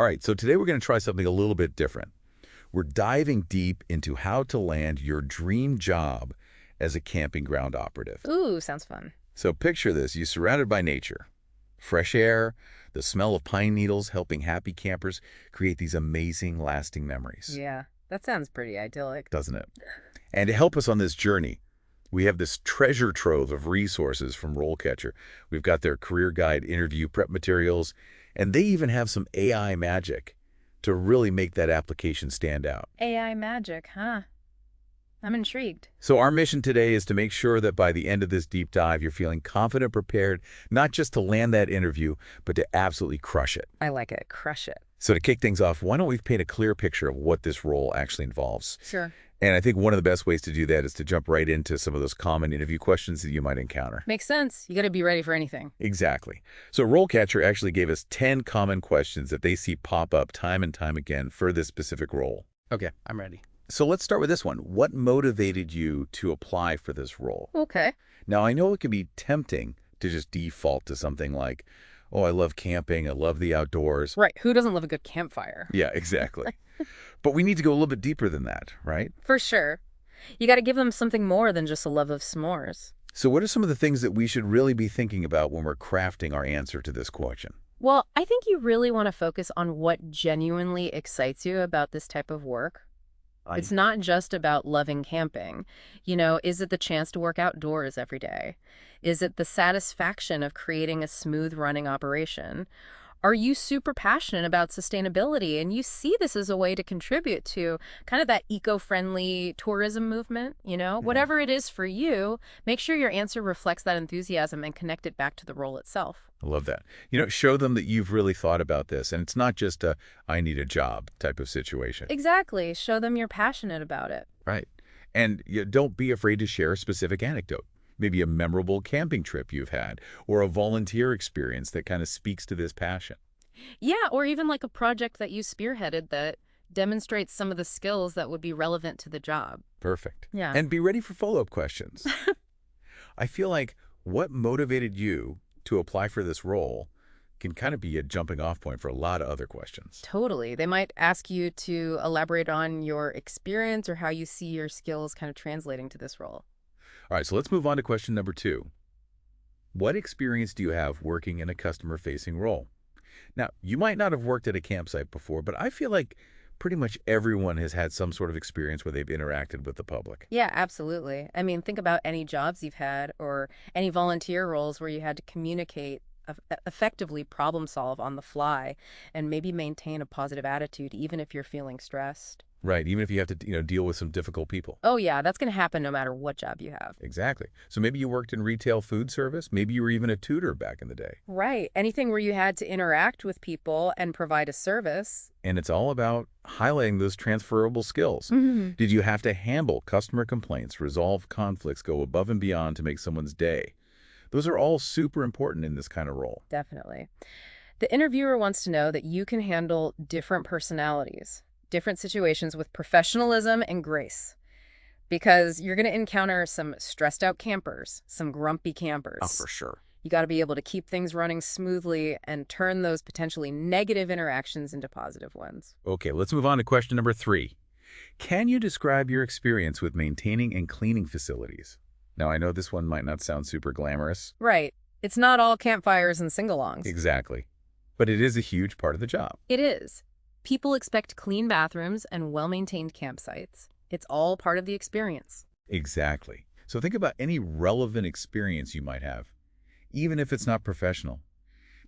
All right, so today we're going to try something a little bit different. We're diving deep into how to land your dream job as a camping ground operative. Ooh, sounds fun. So picture this, you're surrounded by nature. Fresh air, the smell of pine needles helping happy campers create these amazing lasting memories. Yeah, that sounds pretty idyllic. Doesn't it? And to help us on this journey, we have this treasure trove of resources from RoleCatcher. We've got their career guide interview prep materials, and they even have some AI magic to really make that application stand out. AI magic, huh? I'm intrigued. So our mission today is to make sure that by the end of this deep dive, you're feeling confident, prepared, not just to land that interview, but to absolutely crush it. I like it. Crush it. So to kick things off, why don't we paint a clear picture of what this role actually involves? Sure. And I think one of the best ways to do that is to jump right into some of those common interview questions that you might encounter. Makes sense. You got to be ready for anything. Exactly. So RoleCatcher actually gave us 10 common questions that they see pop up time and time again for this specific role. Okay, I'm ready. So let's start with this one. What motivated you to apply for this role? Okay. Now, I know it can be tempting to just default to something like, oh, I love camping, I love the outdoors. Right. Who doesn't love a good campfire? Yeah, exactly. But we need to go a little bit deeper than that, right? For sure. You got to give them something more than just a love of s'mores. So what are some of the things that we should really be thinking about when we're crafting our answer to this question? Well, I think you really want to focus on what genuinely excites you about this type of work. It's not just about loving camping. You know, is it the chance to work outdoors every day? Is it the satisfaction of creating a smooth running operation? Are you super passionate about sustainability and you see this as a way to contribute to kind of that eco-friendly tourism movement? You know, whatever it is for you, make sure your answer reflects that enthusiasm and connect it back to the role itself. I love that. You know, show them that you've really thought about this, and it's not just a I need a job type of situation. Exactly. Show them you're passionate about it. Right. And you don't be afraid to share a specific anecdote. Maybe a memorable camping trip you've had, or a volunteer experience that kind of speaks to this passion. Yeah, or even like a project that you spearheaded that demonstrates some of the skills that would be relevant to the job. Perfect. Yeah. And be ready for follow-up questions. I feel like what motivated you to apply for this role can kind of be a jumping off point for a lot of other questions. Totally. They might ask you to elaborate on your experience or how you see your skills kind of translating to this role. All right, so let's move on to question number 2. What experience do you have working in a customer-facing role? Now, you might not have worked at a campsite before, but I feel like pretty much everyone has had some sort of experience where they've interacted with the public. Yeah, absolutely. I mean, think about any jobs you've had or any volunteer roles where you had to communicate, effectively problem solve on the fly, and maybe maintain a positive attitude even if you're feeling stressed. Right, even if you have to, deal with some difficult people. Oh, yeah, that's going to happen no matter what job you have. Exactly. So maybe you worked in retail food service. Maybe you were even a tutor back in the day. Right. Anything where you had to interact with people and provide a service. And it's all about highlighting those transferable skills. Mm-hmm. Did you have to handle customer complaints, resolve conflicts, go above and beyond to make someone's day? Those are all super important in this kind of role. Definitely. The interviewer wants to know that you can handle different personalities, different situations with professionalism and grace. Because you're going to encounter some stressed out campers, some grumpy campers. Oh, for sure. You got to be able to keep things running smoothly and turn those potentially negative interactions into positive ones. Okay, let's move on to question number 3. Can you describe your experience with maintaining and cleaning facilities? Now, I know this one might not sound super glamorous. Right. It's not all campfires and sing-alongs. Exactly. But it is a huge part of the job. It is. People expect clean bathrooms and well-maintained campsites. It's all part of the experience. Exactly. So think about any relevant experience you might have, even if it's not professional.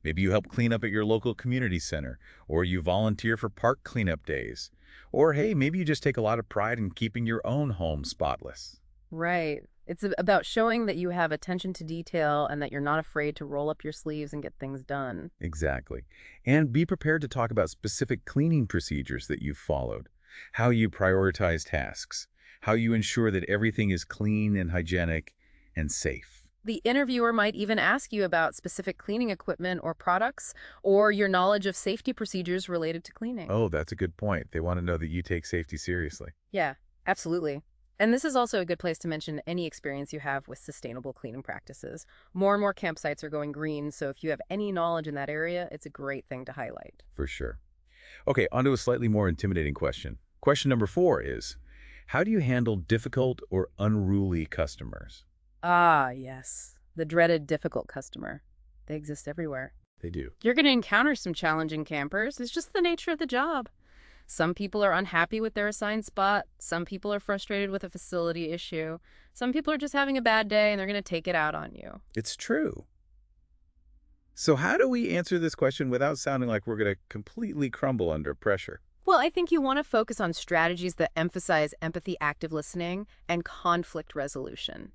Maybe you help clean up at your local community center, or you volunteer for park cleanup days. Or hey, maybe you just take a lot of pride in keeping your own home spotless. Right. It's about showing that you have attention to detail and that you're not afraid to roll up your sleeves and get things done. Exactly. And be prepared to talk about specific cleaning procedures that you've followed, how you prioritize tasks, how you ensure that everything is clean and hygienic and safe. The interviewer might even ask you about specific cleaning equipment or products, or your knowledge of safety procedures related to cleaning. Oh, that's a good point. They want to know that you take safety seriously. Yeah, absolutely. And this is also a good place to mention any experience you have with sustainable cleaning practices. More and more campsites are going green, so if you have any knowledge in that area, it's a great thing to highlight. For sure. Okay, on to a slightly more intimidating question. Question number 4 is, how do you handle difficult or unruly customers? Ah, yes. The dreaded difficult customer. They exist everywhere. They do. You're going to encounter some challenging campers. It's just the nature of the job. Some people are unhappy with their assigned spot. Some people are frustrated with a facility issue. Some people are just having a bad day and they're going to take it out on you. It's true. So how do we answer this question without sounding like we're going to completely crumble under pressure? Well, I think you want to focus on strategies that emphasize empathy, active listening, and conflict resolution.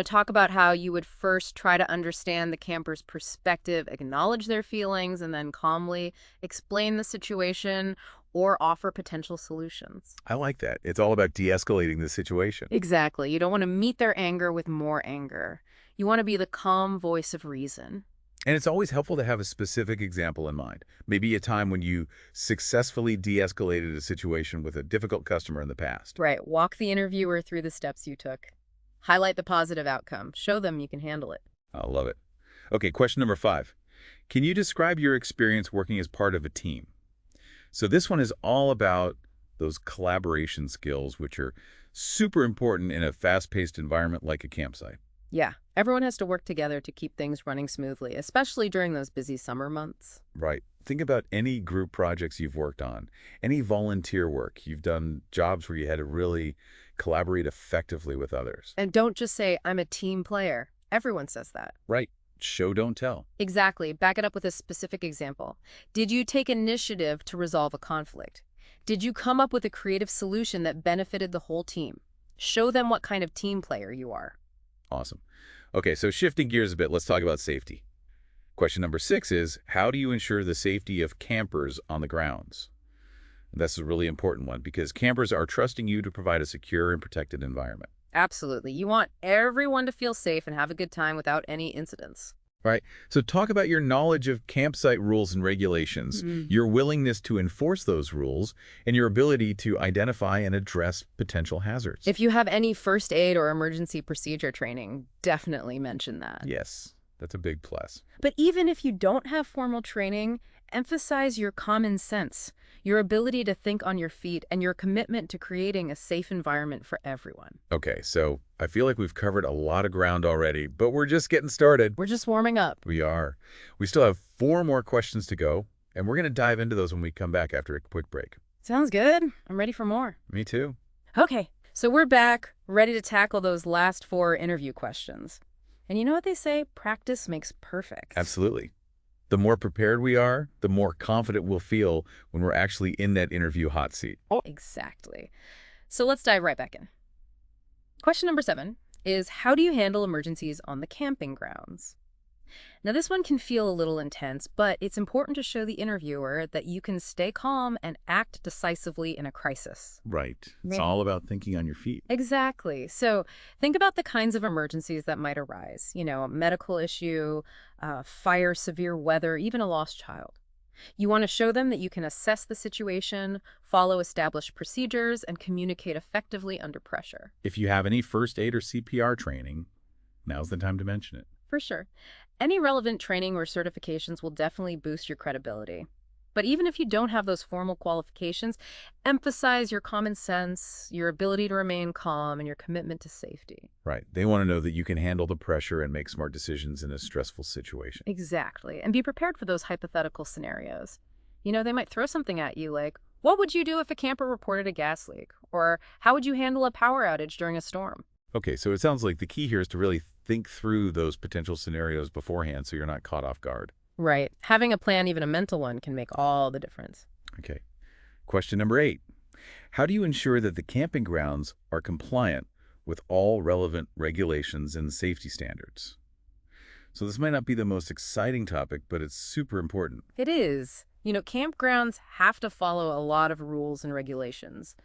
Talk about how you would first try to understand the camper's perspective, acknowledge their feelings, and then calmly explain the situation or offer potential solutions. I like that. It's all about de-escalating the situation. Exactly. You don't want to meet their anger with more anger. You want to be the calm voice of reason. And it's always helpful to have a specific example in mind. Maybe a time when you successfully de-escalated a situation with a difficult customer in the past. Right. Walk the interviewer through the steps you took. Highlight the positive outcome. Show them you can handle it. I love it. Okay, question number 5. Can you describe your experience working as part of a team? So this one is all about those collaboration skills, which are super important in a fast-paced environment like a campsite. Yeah, everyone has to work together to keep things running smoothly, especially during those busy summer months. Right. Think about any group projects you've worked on, any volunteer work. You've done jobs where you had to really collaborate effectively with others. And don't just say, I'm a team player. Everyone says that. Right. Show, don't tell. Exactly. Back it up with a specific example. Did you take initiative to resolve a conflict? Did you come up with a creative solution that benefited the whole team? Show them what kind of team player you are. Awesome. Okay, so shifting gears a bit, let's talk about safety. Question number 6 is, how do you ensure the safety of campers on the grounds? That's a really important one because campers are trusting you to provide a secure and protected environment. Absolutely. You want everyone to feel safe and have a good time without any incidents. Right. So talk about your knowledge of campsite rules and regulations, your willingness to enforce those rules, and your ability to identify and address potential hazards. If you have any first aid or emergency procedure training, definitely mention that. Yes, that's a big plus. But even if you don't have formal training, emphasize your common sense, your ability to think on your feet, and your commitment to creating a safe environment for everyone. Okay, so I feel like we've covered a lot of ground already, but we're just getting started. We're just warming up. We are. We still have 4 more questions to go, and we're going to dive into those when we come back after a quick break. Sounds good. I'm ready for more. Me too. Okay, so we're back, ready to tackle those last 4 interview questions. And you know what they say? Practice makes perfect. Absolutely. The more prepared we are, the more confident we'll feel when we're actually in that interview hot seat. Exactly. So let's dive right back in. Question number 7 is, how do you handle emergencies on the camping grounds? Now, this one can feel a little intense, but it's important to show the interviewer that you can stay calm and act decisively in a crisis. Right. It's all about thinking on your feet. Exactly. So think about the kinds of emergencies that might arise. A medical issue, fire, severe weather, even a lost child. You want to show them that you can assess the situation, follow established procedures, and communicate effectively under pressure. If you have any first aid or CPR training, now's the time to mention it. For sure. Any relevant training or certifications will definitely boost your credibility. But even if you don't have those formal qualifications, emphasize your common sense, your ability to remain calm, and your commitment to safety. Right. They want to know that you can handle the pressure and make smart decisions in a stressful situation. Exactly. And be prepared for those hypothetical scenarios. They might throw something at you like, what would you do if a camper reported a gas leak? Or how would you handle a power outage during a storm? Okay, so it sounds like the key here is to really think through those potential scenarios beforehand so you're not caught off guard. Right. Having a plan, even a mental one, can make all the difference. Okay. Question number 8. How do you ensure that the camping grounds are compliant with all relevant regulations and safety standards? So this might not be the most exciting topic, but it's super important. It is. Campgrounds have to follow a lot of rules and regulations.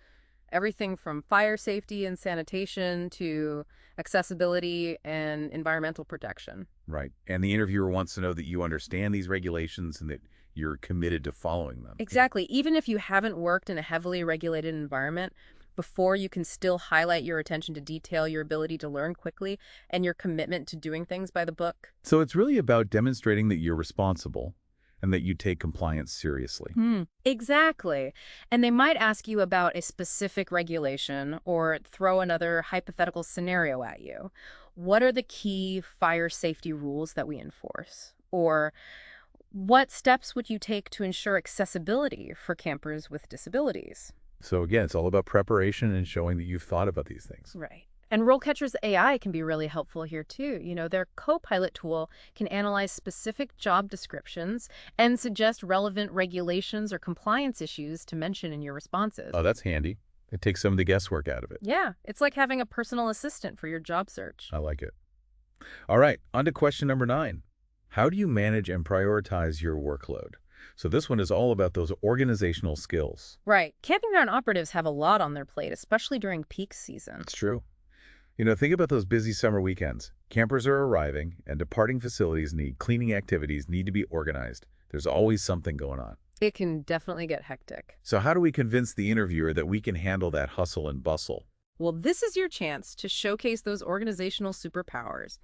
Everything from fire safety and sanitation to accessibility and environmental protection. Right. And the interviewer wants to know that you understand these regulations and that you're committed to following them. Exactly. Even if you haven't worked in a heavily regulated environment before, you can still highlight your attention to detail, your ability to learn quickly, and your commitment to doing things by the book. So it's really about demonstrating that you're responsible, and that you take compliance seriously. Exactly. And they might ask you about a specific regulation or throw another hypothetical scenario at you. What are the key fire safety rules that we enforce? Or what steps would you take to ensure accessibility for campers with disabilities? So again, it's all about preparation and showing that you've thought about these things. Right. And RoleCatcher's AI can be really helpful here too. Their co-pilot tool can analyze specific job descriptions and suggest relevant regulations or compliance issues to mention in your responses. Oh, that's handy. It takes some of the guesswork out of it. Yeah, it's like having a personal assistant for your job search. I like it. All right, on to question number 9. How do you manage and prioritize your workload? So this one is all about those organizational skills. Right. Camping Ground Operatives have a lot on their plate, especially during peak season. It's true. Think about those busy summer weekends. Campers are arriving, and departing facilities cleaning activities need to be organized. There's always something going on. It can definitely get hectic. So how do we convince the interviewer that we can handle that hustle and bustle? Well, this is your chance to showcase those organizational superpowers.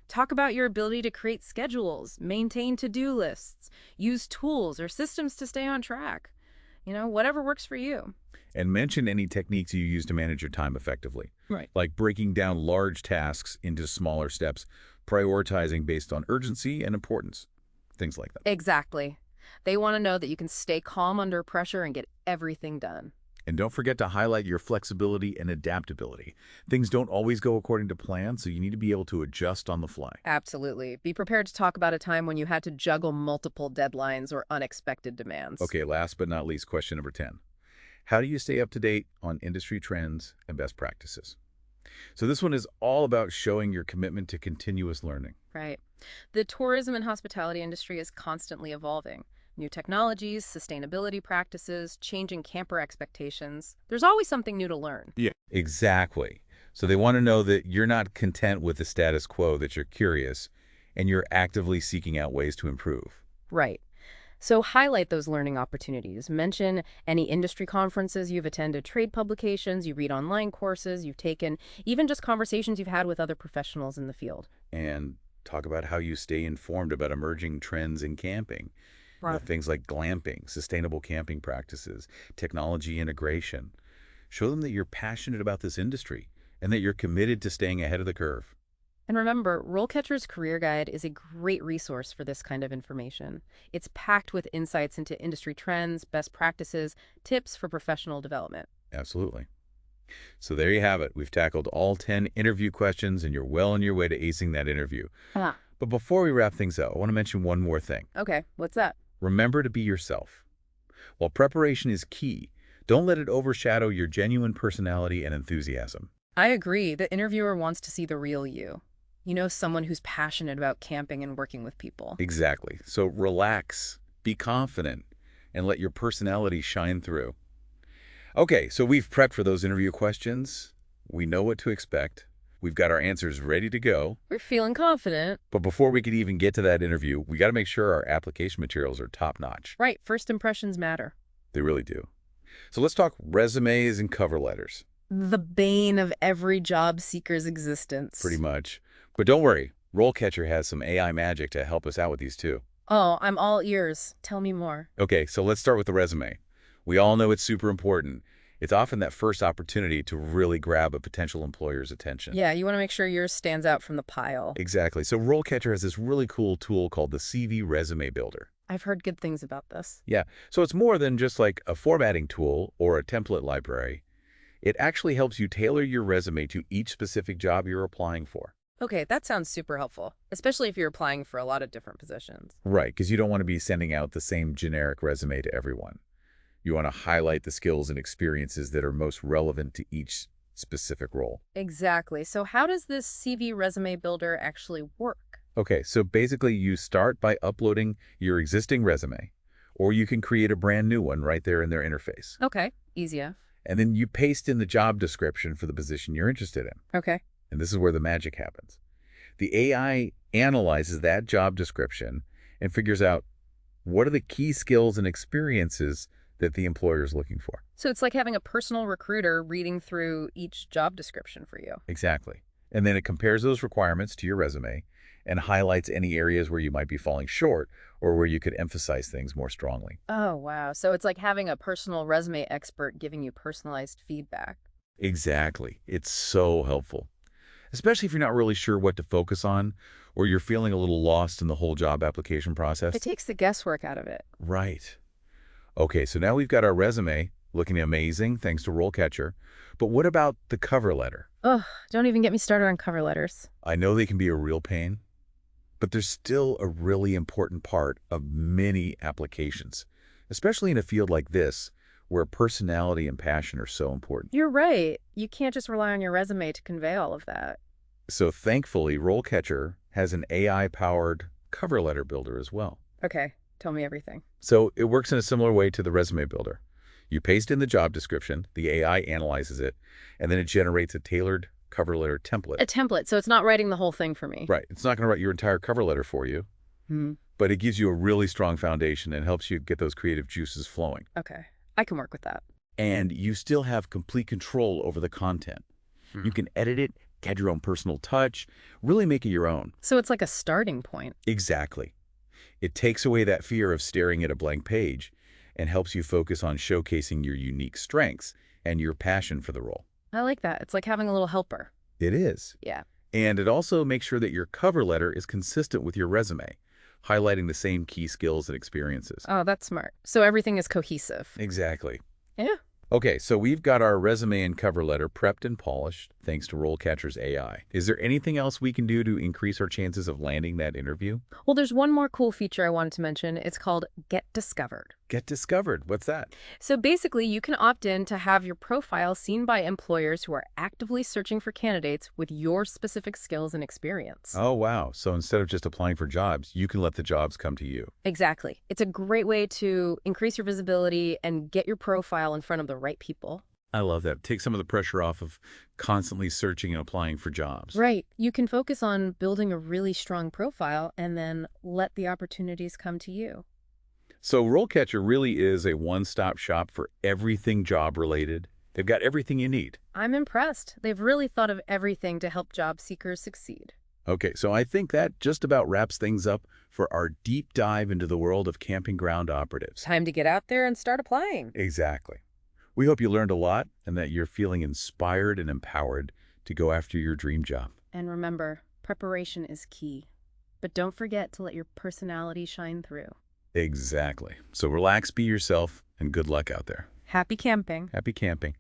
Talk about your ability to create schedules, maintain to-do lists, use tools or systems to stay on track. Whatever works for you. And mention any techniques you use to manage your time effectively. Right. Like breaking down large tasks into smaller steps, prioritizing based on urgency and importance, things like that. Exactly. They want to know that you can stay calm under pressure and get everything done. And don't forget to highlight your flexibility and adaptability. Things don't always go according to plan, so you need to be able to adjust on the fly. Absolutely. Be prepared to talk about a time when you had to juggle multiple deadlines or unexpected demands. Okay, last but not least, question number 10. How do you stay up to date on industry trends and best practices? So this one is all about showing your commitment to continuous learning. Right. The tourism and hospitality industry is constantly evolving. New technologies, sustainability practices, changing camper expectations. There's always something new to learn. Yeah, exactly. So they want to know that you're not content with the status quo, that you're curious, and you're actively seeking out ways to improve. Right. So highlight those learning opportunities. Mention any industry conferences you've attended, trade publications, you read online courses you've taken, even just conversations you've had with other professionals in the field. And talk about how you stay informed about emerging trends in camping. Right. Things like glamping, sustainable camping practices, technology integration. Show them that you're passionate about this industry and that you're committed to staying ahead of the curve. And remember, RoleCatcher's Career Guide is a great resource for this kind of information. It's packed with insights into industry trends, best practices, tips for professional development. Absolutely. So there you have it. We've tackled all 10 interview questions, and you're well on your way to acing that interview. But before we wrap things up, I want to mention one more thing. Okay, what's that? Remember to be yourself. While preparation is key, don't let it overshadow your genuine personality and enthusiasm. I agree. The interviewer wants to see the real you. Someone who's passionate about camping and working with people. Exactly. So relax, be confident, and let your personality shine through. Okay, so we've prepped for those interview questions. We know what to expect. We've got our answers ready to go. We're feeling confident. But before we could even get to that interview, we got to make sure our application materials are top-notch. Right. First impressions matter. They really do. So let's talk resumes and cover letters. The bane of every job seeker's existence. Pretty much. But don't worry, RoleCatcher has some AI magic to help us out with these too. Oh, I'm all ears. Tell me more. Okay, so let's start with the resume. We all know it's super important. It's often that first opportunity to really grab a potential employer's attention. Yeah, you want to make sure yours stands out from the pile. Exactly. So RoleCatcher has this really cool tool called the CV Resume Builder. I've heard good things about this. Yeah, so it's more than just like a formatting tool or a template library. It actually helps you tailor your resume to each specific job you're applying for. Okay, that sounds super helpful, especially if you're applying for a lot of different positions. Right, because you don't want to be sending out the same generic resume to everyone. You want to highlight the skills and experiences that are most relevant to each specific role. Exactly. So how does this CV Resume Builder actually work? Okay, so basically you start by uploading your existing resume, or you can create a brand new one right there in their interface. Okay, easy enough. And then you paste in the job description for the position you're interested in. Okay. And this is where the magic happens. The AI analyzes that job description and figures out what are the key skills and experiences that the employer is looking for. So it's like having a personal recruiter reading through each job description for you. Exactly. And then it compares those requirements to your resume and highlights any areas where you might be falling short or where you could emphasize things more strongly. Oh, wow. So it's like having a personal resume expert giving you personalized feedback. Exactly. It's so helpful, especially if you're not really sure what to focus on or you're feeling a little lost in the whole job application It process. takes the guesswork out of it. Right. Okay, so now we've got our resume looking amazing thanks to RoleCatcher. But what about the cover letter? Ugh, don't even get me started on cover letters. I know they can be a real pain, but they're still a really important part of many applications, especially in a field like this where personality and passion are so important. You're right. You can't just rely on your resume to convey all of that. So thankfully, RoleCatcher has an AI-powered cover letter builder as well. Okay, tell me everything. So it works in a similar way to the resume builder. You paste in the job description, the AI analyzes it, and then it generates a tailored cover letter template. A template, so it's not writing the whole thing for me. Right. It's not going to write your entire cover letter for you, Hmm. but it gives you a really strong foundation and helps you get those creative juices flowing. Okay, I can work with that. And you still have complete control over the content. You can edit it, add your own personal touch, really make it your own. So it's like a starting point. Exactly. It takes away that fear of staring at a blank page and helps you focus on showcasing your unique strengths and your passion for the role. I like that. It's like having a little helper. It is. Yeah. And it also makes sure that your cover letter is consistent with your resume, highlighting the same key skills and experiences. Oh, that's smart. So everything is cohesive. Exactly. Yeah. Okay, so we've got our resume and cover letter prepped and polished thanks to RoleCatcher's AI. Is there anything else we can do to increase our chances of landing that interview? Well, there's one more cool feature I wanted to mention. It's called Get Discovered. Get discovered. What's that? So basically, you can opt in to have your profile seen by employers who are actively searching for candidates with your specific skills and experience. Oh, wow. So instead of just applying for jobs, you can let the jobs come to you. Exactly. It's a great way to increase your visibility and get your profile in front of the right people. I love that. Take some of the pressure off of constantly searching and applying for jobs. Right. You can focus on building a really strong profile and then let the opportunities come to you. So RoleCatcher really is a one-stop shop for everything job-related. They've got everything you need. I'm impressed. They've really thought of everything to help job seekers succeed. Okay, so I think that just about wraps things up for our deep dive into the world of Camping Ground Operatives. Time to get out there and start applying. Exactly. We hope you learned a lot and that you're feeling inspired and empowered to go after your dream job. And remember, preparation is key. But don't forget to let your personality shine through. Exactly. So relax, be yourself, and good luck out there. Happy camping. Happy camping.